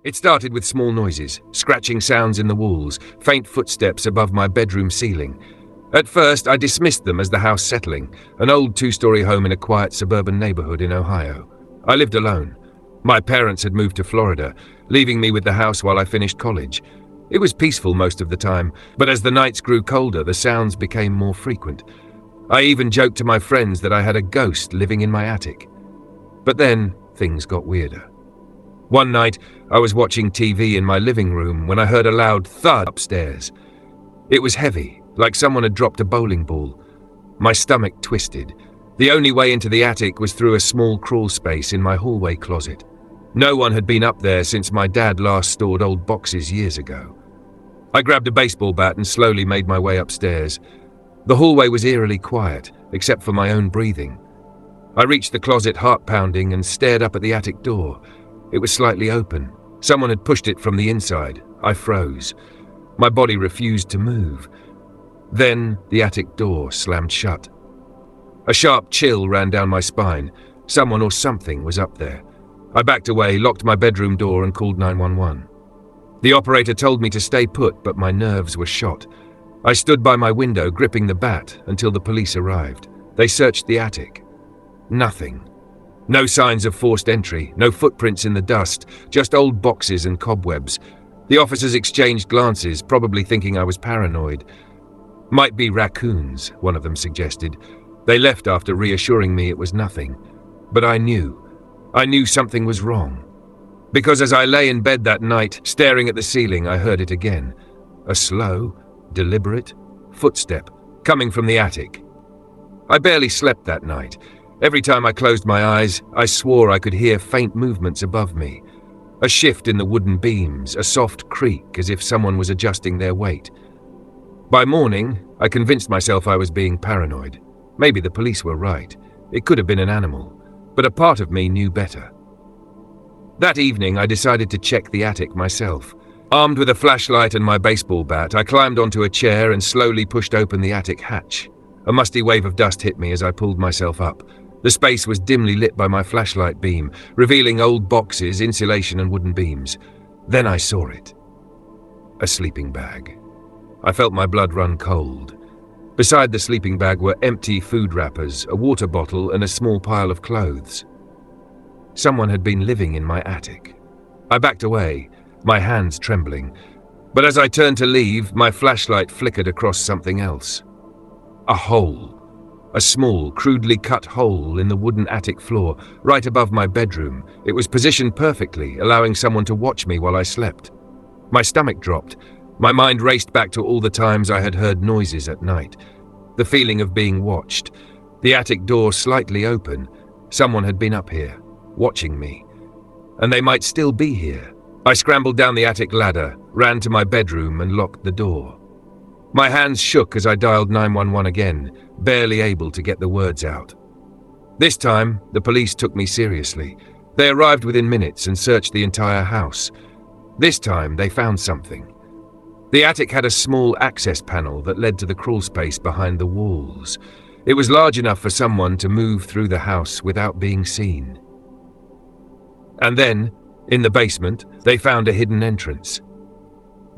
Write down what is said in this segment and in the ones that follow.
It started with small noises, scratching sounds in the walls, faint footsteps above my bedroom ceiling. At first, I dismissed them as the house settling, an old two-story home in a quiet suburban neighborhood in Ohio. I lived alone. My parents had moved to Florida, leaving me with the house while I finished college. It was peaceful most of the time, but as the nights grew colder, the sounds became more frequent. I even joked to my friends that I had a ghost living in my attic. But then, things got weirder. One night, I was watching TV in my living room when I heard a loud thud upstairs. It was heavy, like someone had dropped a bowling ball. My stomach twisted. The only way into the attic was through a small crawl space in my hallway closet. No one had been up there since my dad last stored old boxes years ago. I grabbed a baseball bat and slowly made my way upstairs. The hallway was eerily quiet, except for my own breathing. I reached the closet, heart pounding, and stared up at the attic door. It was slightly open. Someone had pushed it from the inside. I froze. My body refused to move. Then the attic door slammed shut. A sharp chill ran down my spine. Someone or something was up there. I backed away, locked my bedroom door, and called 911. The operator told me to stay put, but my nerves were shot. I stood by my window, gripping the bat, until the police arrived. They searched the attic. Nothing. No signs of forced entry, no footprints in the dust, just old boxes and cobwebs. The officers exchanged glances, probably thinking I was paranoid. Might be raccoons, one of them suggested. They left after reassuring me it was nothing. But I knew something was wrong. Because as I lay in bed that night, staring at the ceiling, I heard it again. A slow, deliberate footstep coming from the attic. I barely slept that night. Every time I closed my eyes, I swore I could hear faint movements above me. A shift in the wooden beams, a soft creak as if someone was adjusting their weight. By morning, I convinced myself I was being paranoid. Maybe the police were right. It could have been an animal, but a part of me knew better. That evening, I decided to check the attic myself. Armed with a flashlight and my baseball bat, I climbed onto a chair and slowly pushed open the attic hatch. A musty wave of dust hit me as I pulled myself up. The space was dimly lit by my flashlight beam, revealing old boxes, insulation, and wooden beams. Then I saw it. A sleeping bag. I felt my blood run cold. Beside the sleeping bag were empty food wrappers, a water bottle, and a small pile of clothes. Someone had been living in my attic. I backed away, my hands trembling. But as I turned to leave, my flashlight flickered across something else. A hole. A small, crudely cut hole in the wooden attic floor, right above my bedroom. It was positioned perfectly, allowing someone to watch me while I slept. My stomach dropped. My mind raced back to all the times I had heard noises at night. The feeling of being watched. The attic door slightly open. Someone had been up here, watching me. And they might still be here. I scrambled down the attic ladder, ran to my bedroom, and locked the door. My hands shook as I dialed 911 again, barely able to get the words out. This time, the police took me seriously. They arrived within minutes and searched the entire house. This time, they found something. The attic had a small access panel that led to the crawl space behind the walls. It was large enough for someone to move through the house without being seen. And then, in the basement, they found a hidden entrance.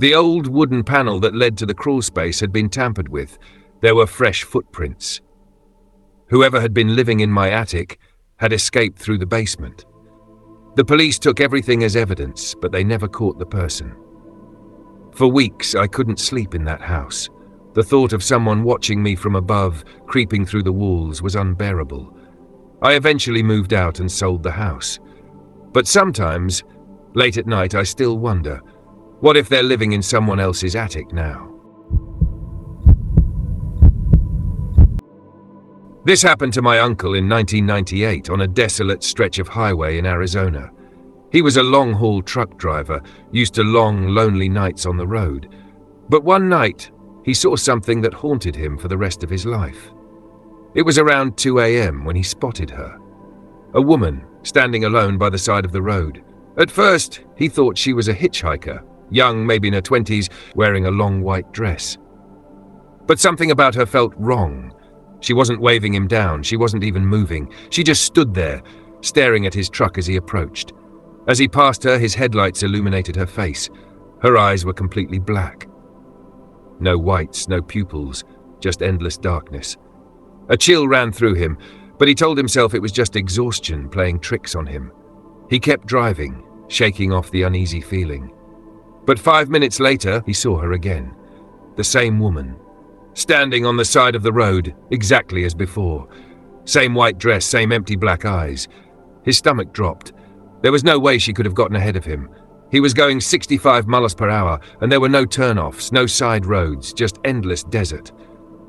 The old wooden panel that led to the crawl space had been tampered with. There were fresh footprints. Whoever had been living in my attic had escaped through the basement. The police took everything as evidence, but they never caught the person. For weeks, I couldn't sleep in that house. The thought of someone watching me from above, creeping through the walls, was unbearable. I eventually moved out and sold the house. But sometimes, late at night, I still wonder, what if they're living in someone else's attic now? This happened to my uncle in 1998 on a desolate stretch of highway in Arizona. He was a long-haul truck driver, used to long, lonely nights on the road. But one night, he saw something that haunted him for the rest of his life. It was around 2 a.m. when he spotted her. A woman standing alone by the side of the road. At first, he thought she was a hitchhiker, young, maybe in her 20s, wearing a long white dress. But something about her felt wrong. She wasn't waving him down, she wasn't even moving. She just stood there, staring at his truck as he approached. As he passed her, his headlights illuminated her face. Her eyes were completely black. No whites, no pupils, just endless darkness. A chill ran through him, but he told himself it was just exhaustion playing tricks on him. He kept driving, shaking off the uneasy feeling. But 5 minutes later, he saw her again. The same woman, standing on the side of the road, exactly as before. Same white dress, same empty black eyes. His stomach dropped. There was no way she could have gotten ahead of him. He was going 65 miles per hour, and there were no turnoffs, no side roads, just endless desert.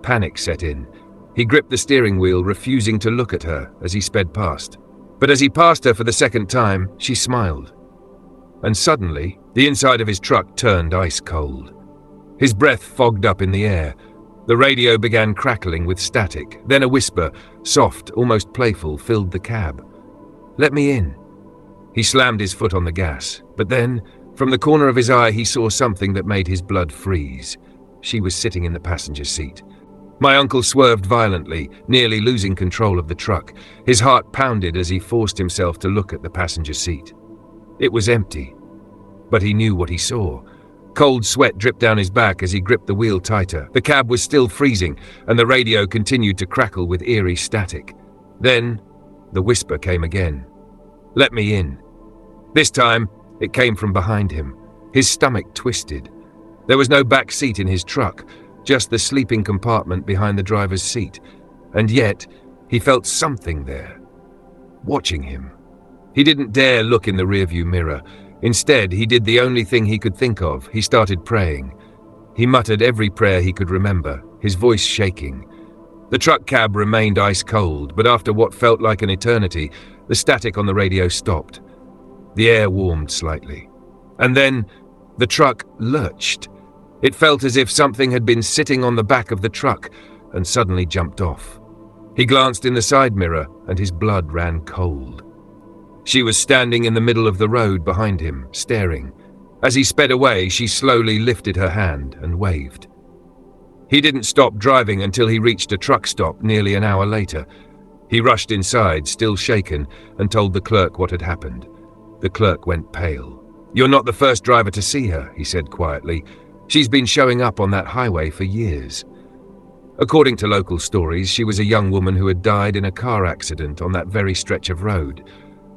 Panic set in. He gripped the steering wheel, refusing to look at her as he sped past. But as he passed her for the second time, she smiled. And suddenly, the inside of his truck turned ice cold. His breath fogged up in the air. The radio began crackling with static. Then a whisper, soft, almost playful, filled the cab. "Let me in." He slammed his foot on the gas, but then, from the corner of his eye, he saw something that made his blood freeze. She was sitting in the passenger seat. My uncle swerved violently, nearly losing control of the truck. His heart pounded as he forced himself to look at the passenger seat. It was empty, but he knew what he saw. Cold sweat dripped down his back as he gripped the wheel tighter. The cab was still freezing, and the radio continued to crackle with eerie static. Then, the whisper came again. "Let me in." This time, it came from behind him. His stomach twisted. There was no back seat in his truck, just the sleeping compartment behind the driver's seat. And yet, he felt something there, watching him. He didn't dare look in the rearview mirror. Instead, he did the only thing he could think of. He started praying. He muttered every prayer he could remember, his voice shaking. The truck cab remained ice cold, but after what felt like an eternity, the static on the radio stopped. The air warmed slightly. And then, the truck lurched. It felt as if something had been sitting on the back of the truck and suddenly jumped off. He glanced in the side mirror and his blood ran cold. She was standing in the middle of the road behind him, staring. As he sped away, she slowly lifted her hand and waved. He didn't stop driving until he reached a truck stop nearly an hour later. He rushed inside, still shaken, and told the clerk what had happened. The clerk went pale. "You're not the first driver to see her," he said quietly. "She's been showing up on that highway for years." According to local stories, she was a young woman who had died in a car accident on that very stretch of road.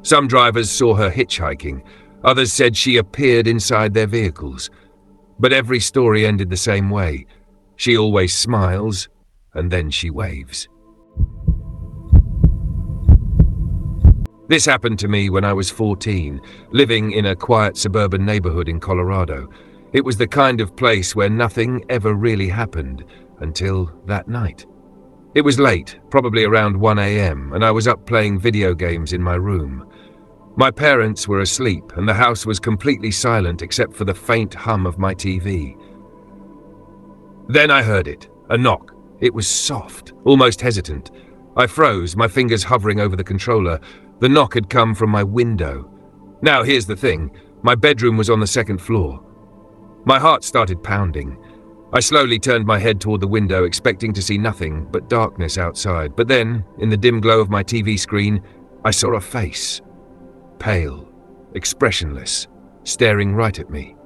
Some drivers saw her hitchhiking. Others said she appeared inside their vehicles. But every story ended the same way. She always smiles, and then she waves. This happened to me when I was 14, living in a quiet suburban neighborhood in Colorado. It was the kind of place where nothing ever really happened until that night. It was late, probably around 1 a.m., and I was up playing video games in my room. My parents were asleep, and the house was completely silent except for the faint hum of my TV. Then I heard it, a knock. It was soft, almost hesitant. I froze, my fingers hovering over the controller. The knock had come from my window. Now here's the thing, my bedroom was on the second floor. My heart started pounding. I slowly turned my head toward the window, expecting to see nothing but darkness outside. But then, in the dim glow of my TV screen, I saw a face. Pale, expressionless, staring right at me.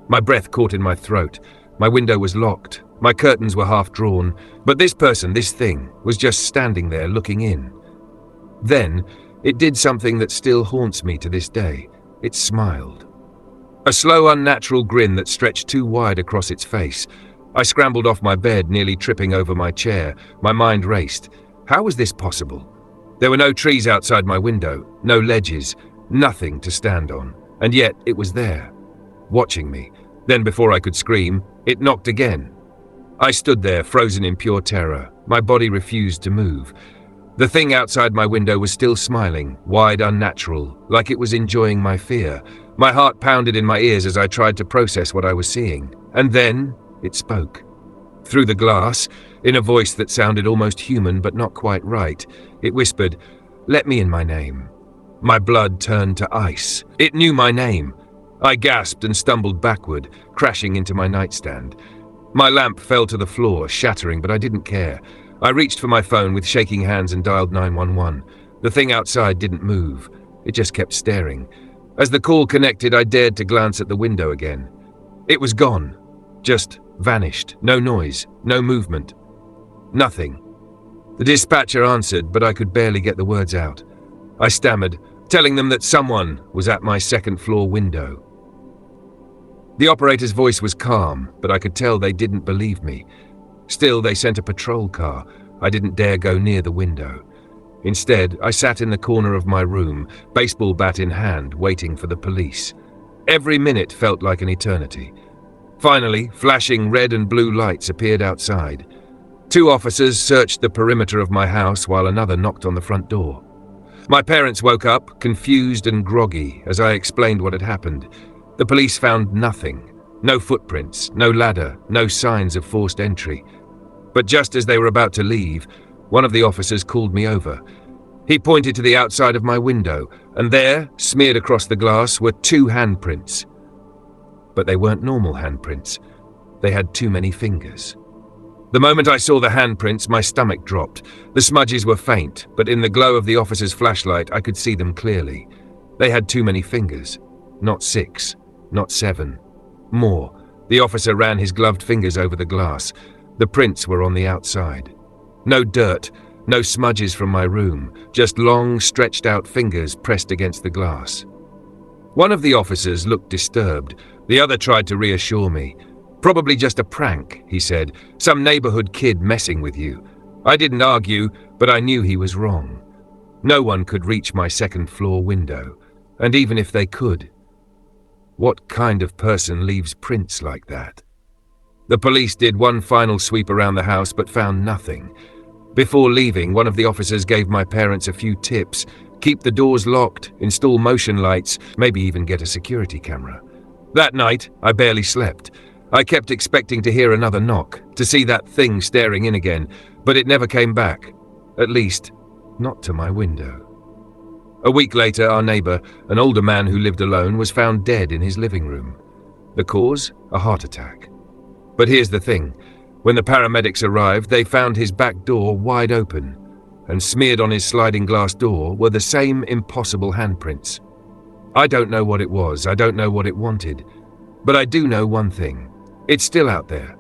My breath caught in my throat. My window was locked. My curtains were half drawn. But this person, this thing, was just standing there looking in. Then, it did something that still haunts me to this day. It smiled. A slow, unnatural grin that stretched too wide across its face. I scrambled off my bed, nearly tripping over my chair. My mind raced. How was this possible? There were no trees outside my window, no ledges, nothing to stand on. And yet it was there, watching me. Then before I could scream, it knocked again. I stood there, frozen in pure terror. My body refused to move. The thing outside my window was still smiling, wide, unnatural, like it was enjoying my fear. My heart pounded in my ears as I tried to process what I was seeing. And then it spoke. Through the glass, in a voice that sounded almost human but not quite right, it whispered, "Let me in my name." My blood turned to ice. It knew my name. I gasped and stumbled backward, crashing into my nightstand. My lamp fell to the floor, shattering, but I didn't care. I reached for my phone with shaking hands and dialed 911. The thing outside didn't move. It just kept staring. As the call connected, I dared to glance at the window again. It was gone. Just vanished. No noise, no movement. Nothing. The dispatcher answered, but I could barely get the words out. I stammered, telling them that someone was at my second-floor window. The operator's voice was calm, but I could tell they didn't believe me. Still, they sent a patrol car. I didn't dare go near the window. Instead, I sat in the corner of my room, baseball bat in hand, waiting for the police. Every minute felt like an eternity. Finally, flashing red and blue lights appeared outside. 2 officers searched the perimeter of my house while another knocked on the front door. My parents woke up, confused and groggy, as I explained what had happened. The police found nothing. No footprints, no ladder, no signs of forced entry. But just as they were about to leave, one of the officers called me over. He pointed to the outside of my window, and there, smeared across the glass, were 2 handprints. But they weren't normal handprints. They had too many fingers. The moment I saw the handprints, my stomach dropped. The smudges were faint, but in the glow of the officer's flashlight, I could see them clearly. They had too many fingers. Not 6, not 7. More. The officer ran his gloved fingers over the glass. The prints were on the outside. No dirt, no smudges from my room, just long, stretched-out fingers pressed against the glass. One of the officers looked disturbed. The other tried to reassure me. "Probably just a prank," he said. "Some neighborhood kid messing with you." I didn't argue, but I knew he was wrong. No one could reach my second-floor window. And even if they could, what kind of person leaves prints like that? The police did one final sweep around the house but found nothing. Before leaving, one of the officers gave my parents a few tips. Keep the doors locked, install motion lights, maybe even get a security camera. That night, I barely slept. I kept expecting to hear another knock, to see that thing staring in again, but it never came back. At least, not to my window. A week later, our neighbor, an older man who lived alone, was found dead in his living room. The cause? A heart attack. But here's the thing. When the paramedics arrived, they found his back door wide open, and smeared on his sliding glass door were the same impossible handprints. I don't know what it was, I don't know what it wanted, but I do know one thing. It's still out there,